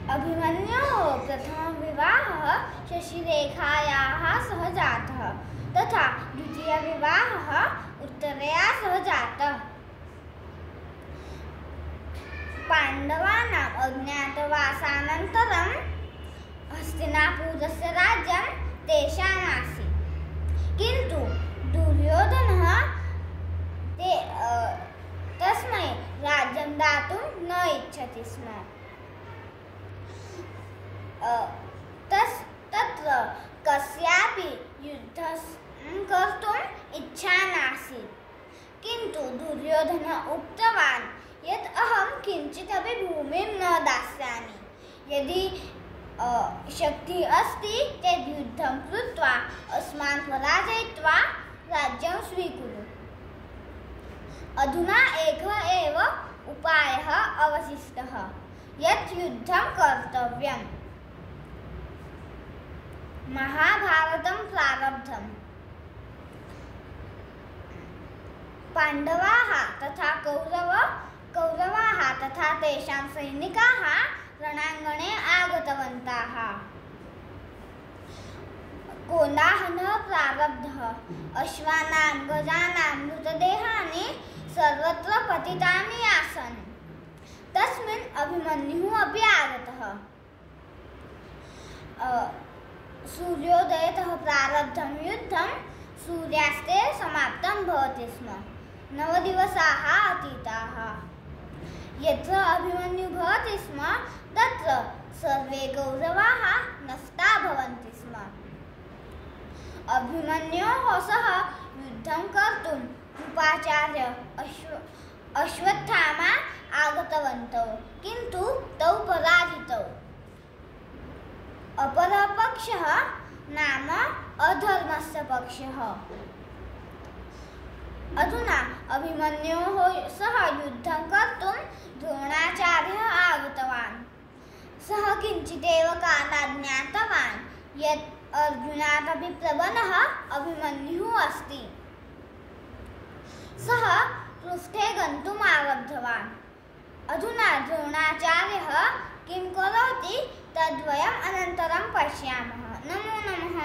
अभिमन्योः प्रथमविवाहः शशिरेखायाः सह जातः तथा द्वितीयविवाहः उत्तरया सह जातः। पाण्डवानाम् अज्ञातवासानन्तरं हस्तिनापुरस्य राज्यं तेषामासीत्, किन्तु दुर्योधनः तस्मै राज्यं दातुं न इच्छति स्म। तत्र कस्यापि युद्धं कर्तुम् इच्छा नासीत्, किन्तु दुर्योधनः उक्तवान् यत् अहं किञ्चिदपि भूमिं न दास्यामि। यदि शक्तिः अस्ति चेत् युद्धं कृत्वा अस्मान् पराजयित्वा राज्यं स्वीकुरु। अधुना एकः एव उपायः अवशिष्टः, यत् युद्धं कर्तव्यम्। महाभारतं प्रारब्धम्। पाण्डवाः तथा कौरवाः तथा तेषां सैनिकाः रणाङ्गणे आगतवन्तः। कोलाहलः प्रारब्धः। अश्वानां गजानां मृतदेहानि सर्वत्र पतितानि आसन्। तस्मिन् अभिमन्युः अपि आगतः। सूर्योदयतः प्रारब्धं युद्धं सूर्यास्ते समाप्तं भवति स्म। 9 दिवसाः अतीताः। यत्र अभिमन्युः भवति स्म तत्र सर्वे कौरवाः नष्टा भवन्ति स्म। अभिमन्योः सह युद्धं कर्तुं कृपाचार्य अश्वत्थामा आगतवन्तौ, किन्तु तौ पराजितौ। अपरः पक्षः नाम अधर्मस्य पक्षः। अधुना अभिमन्योः सह युद्धं कर्तुं द्रोणाचार्यः आगतवान्। सः किञ्चिदेव कालात् ज्ञातवान् यत् अर्जुनादपि प्रबलः अभिमन्युः अस्ति। सः पृष्ठे गन्तुम् आरब्धवान्। अधुना द्रोणाचार्यः किं करोति तद्वयम् अनन्तरं पश्यामः। नमो नमः।